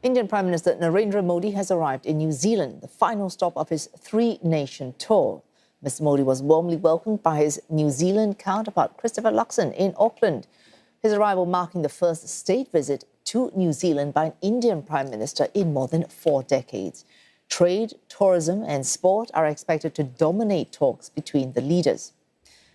Indian Prime Minister Narendra Modi has arrived in New Zealand, the final stop of his three-nation tour. Mr. Modi was warmly welcomed by his New Zealand counterpart, Christopher Luxon, in Auckland. His arrival marking the first state visit to New Zealand by an Indian Prime Minister in more than 4 decades. Trade, tourism and sport are expected to dominate talks between the leaders.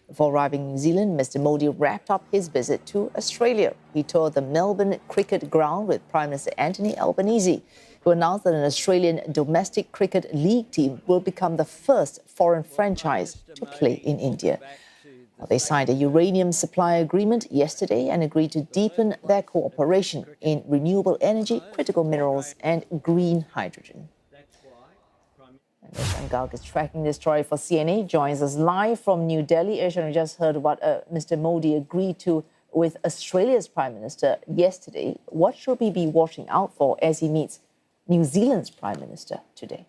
Before arriving in New Zealand, Mr. Modi wrapped up his visit to Australia. He toured the Melbourne cricket ground with Prime Minister Anthony Albanese, who announced that an Australian domestic cricket league team will become the first foreign franchise to play in India. They signed a uranium supply agreement yesterday and agreed to deepen their cooperation in renewable energy, critical minerals and green hydrogen. And Ishan Garg is tracking this story for CNA, joins us live from New Delhi. Ishan, we just heard what Mr. Modi agreed to with Australia's Prime Minister yesterday. What should we be watching out for as he meets New Zealand's Prime Minister today?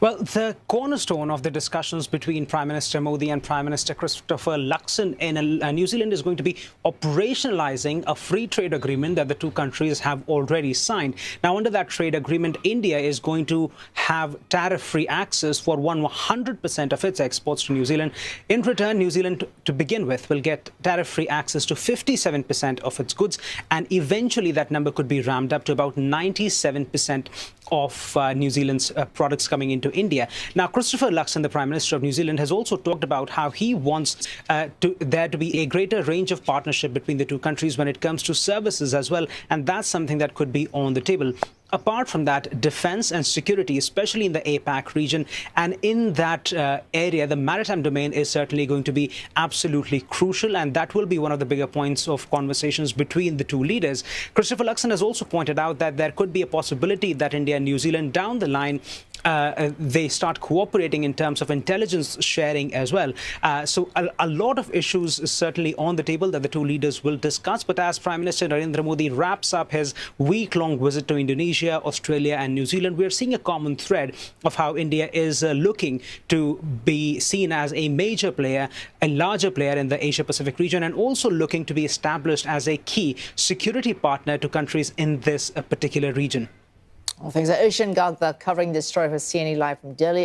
Well, the cornerstone of the discussions between Prime Minister Modi and Prime Minister Christopher Luxon in New Zealand is going to be operationalizing a free trade agreement that the two countries have already signed. Now, under that trade agreement, India is going to have tariff-free access for 100% of its exports to New Zealand. In return, New Zealand, to begin with, will get tariff-free access to 57% of its goods, and eventually that number could be ramped up to about 97% of New Zealand's products coming into India. Now, Christopher Luxon, the Prime Minister of New Zealand, has also talked about how he wants there to be a greater range of partnership between the two countries when it comes to services as well, and that's something that could be on the table. Apart from that, defense and security, especially in the APAC region and in that area, the maritime domain is certainly going to be absolutely crucial, and that will be one of the bigger points of conversations between the two leaders. Christopher Luxon has also pointed out that there could be a possibility that India and New Zealand down the line they start cooperating in terms of intelligence sharing as well. So a lot of issues is certainly on the table that the two leaders will discuss. But as Prime Minister Narendra Modi wraps up his week-long visit to Indonesia, Australia and New Zealand, we're seeing a common thread of how India is looking to be seen as a major player, a larger player in the Asia-Pacific region, and also looking to be established as a key security partner to countries in this particular region. Well, thanks to Ishan Garg covering this story for CNA Live from Delhi.